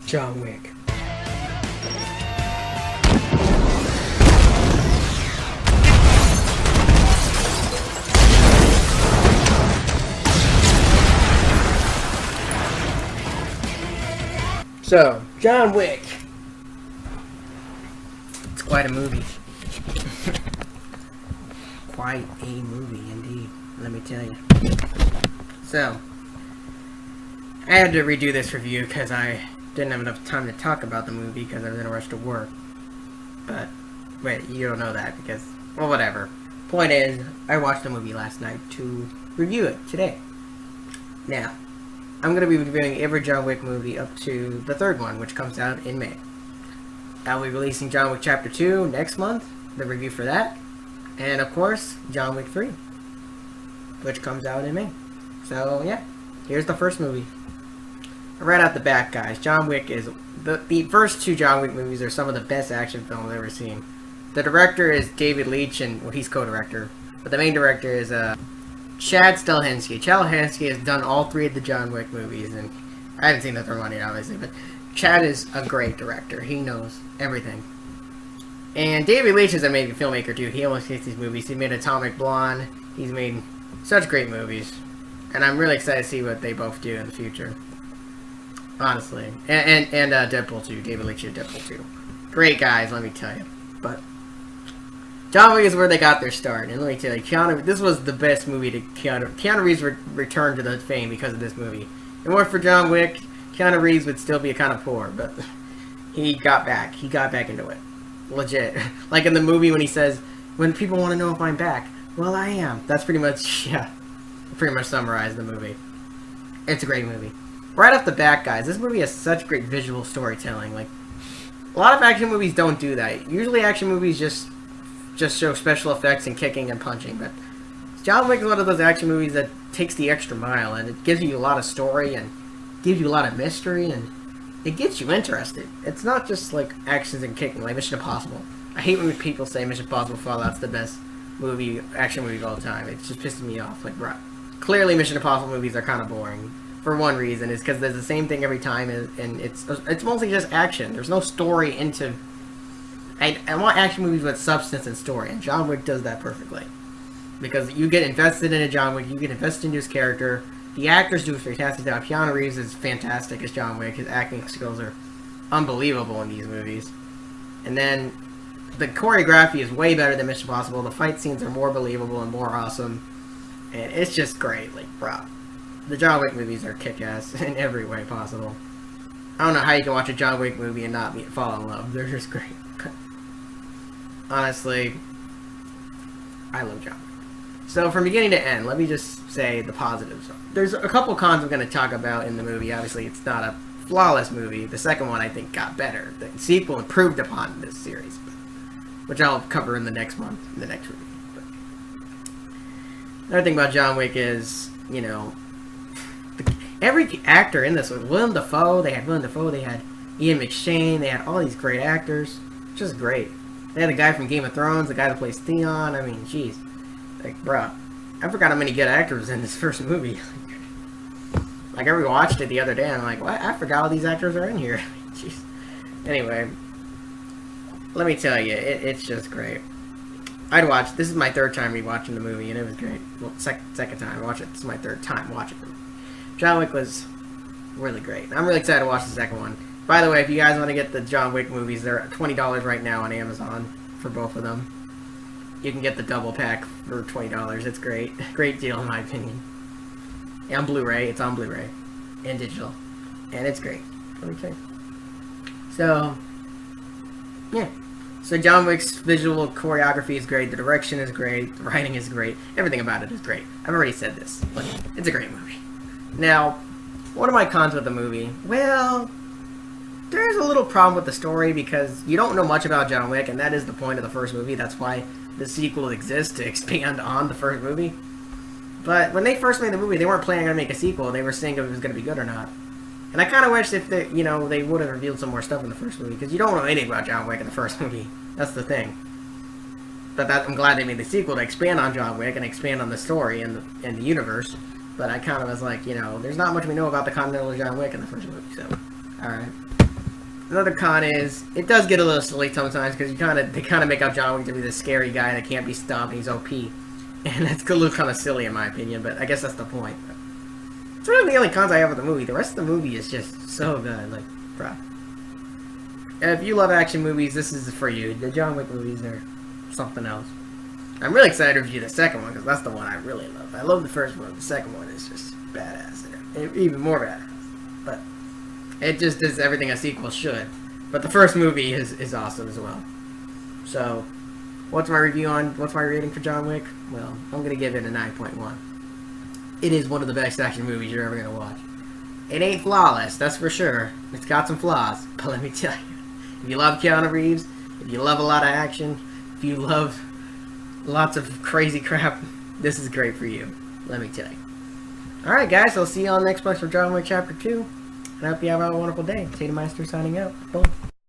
John Wick. So, John Wick. It's quite a movie. Quite a movie, indeed. Let me tell you. So, I had to redo this review because I didn't have enough time to talk about the movie because I was in a rush to work. But, wait, you don't know that because, well, whatever. Point is, I watched the movie last night to review it today. Now, I'm going to be reviewing every John Wick movie up to the third one, which comes out in May. I'll be releasing John Wick Chapter 2 next month, the review for that. And, of course, John Wick 3, which comes out in May. So, yeah, here's the first movie. Right out the back, guys, John Wick is... The first two John Wick movies are some of the best action films I've ever seen. The director is David Leitch, and, well, he's co-director. But the main director is, Chad Stahelski. Chad Stahelski has done all three of the John Wick movies, and I haven't seen the third one yet, obviously, but Chad is a great director. He knows everything. And David Leitch is a amazing filmmaker, too. He almost hates these movies. He made Atomic Blonde. He's made such great movies. And I'm really excited to see what they both do in the future. Honestly. And Deadpool 2. David Leitch did Deadpool 2. Great guys, let me tell you. But John Wick is where they got their start, and let me tell you, this was the best movie to Keanu Reeves returned to the fame because of this movie. If it weren't for John Wick, Keanu Reeves would still be kind of poor, but he got back. He got back into it. Legit. Like in the movie when he says, when people want to know if I'm back, well, I am. That's pretty much, yeah, pretty much summarized the movie. It's a great movie. Right off the bat, guys, this movie has such great visual storytelling. Like, a lot of action movies don't do that. Usually action movies just show special effects and kicking and punching, but John Wick is one of those action movies that takes the extra mile, and it gives you a lot of story and gives you a lot of mystery, and it gets you interested. It's not just like actions and kicking like Mission Impossible. I hate when people say Mission Impossible Fallout's the best action movie of all time. It just pisses me off. Like, bro, clearly Mission Impossible movies are kind of boring. For one reason, is because there's the same thing every time, and it's mostly just action. There's no story into... I want action movies with substance and story, and John Wick does that perfectly. Because you get invested in a John Wick, you get invested into his character. The actors do a fantastic job. Keanu Reeves is fantastic as John Wick. His acting skills are unbelievable in these movies. And then the choreography is way better than Mission Impossible. The fight scenes are more believable and more awesome. And it's just great. Like, bro, the John Wick movies are kick-ass in every way possible. I don't know how you can watch a John Wick movie and not fall in love. They're just great. Honestly, I love John Wick. So from beginning to end, let me just say the positives. There's a couple cons I'm going to talk about in the movie. Obviously, it's not a flawless movie. The second one, I think, got better. The sequel improved upon this series, which I'll cover in the next month, in the next review. But another thing about John Wick is, you know, every actor in this was Willem Dafoe. They had Willem Dafoe. They had Ian McShane. They had all these great actors. Just great. They had the guy from Game of Thrones, the guy that plays Theon. I mean, jeez. Like, bruh. I forgot how many good actors in this first movie. Like, I rewatched it the other day, and I'm like, what? I forgot all these actors are in here. Jeez. Anyway. Let me tell you, it's just great. This is my third time rewatching the movie, and it was great. Well, second time I watched it. This is my third time watching it. John Wick was really great. I'm really excited to watch the second one. By the way, if you guys want to get the John Wick movies, they're $20 right now on Amazon for both of them. You can get the double pack for $20. It's great. Great deal, in my opinion. And on Blu-ray. It's on Blu-ray. And digital. And it's great. Let me tell you. So, yeah. So John Wick's visual choreography is great. The direction is great. The writing is great. Everything about it is great. I've already said this. But it's a great movie. Now, what are my cons with the movie? Well, there's a little problem with the story because you don't know much about John Wick, and that is the point of the first movie. That's why the sequel exists, to expand on the first movie. But when they first made the movie, they weren't planning on making a sequel. They were seeing if it was going to be good or not. And I kind of wish if they, they would have revealed some more stuff in the first movie, because you don't know anything about John Wick in the first movie. That's the thing. But I'm glad they made the sequel to expand on John Wick and expand on the story and the universe. But I kind of was like, there's not much we know about the Continental John Wick in the first movie, so alright. Another con is it does get a little silly sometimes because they kind of make out John Wick to be the scary guy that can't be stopped and he's OP, and that's a little kind of silly in my opinion. But I guess that's the point. It's really the only cons I have with the movie. The rest of the movie is just so good. Like, bro, if you love action movies, this is for you. The John Wick movies are something else. I'm really excited to review the second one because that's the one I really love. I love the first one. The second one is just badass. Even more badass. But it just does everything a sequel should. But the first movie is awesome as well. So, what's my rating for John Wick? Well, I'm going to give it a 9.1. It is one of the best action movies you're ever going to watch. It ain't flawless, that's for sure. It's got some flaws. But let me tell you, if you love Keanu Reeves, if you love a lot of action, if you love lots of crazy crap, this is great for you. Let me tell you. Alright guys, I'll see you on the next part for John Wick Chapter 2. And I hope you have a wonderful day. Tatum Meister signing out. Boom.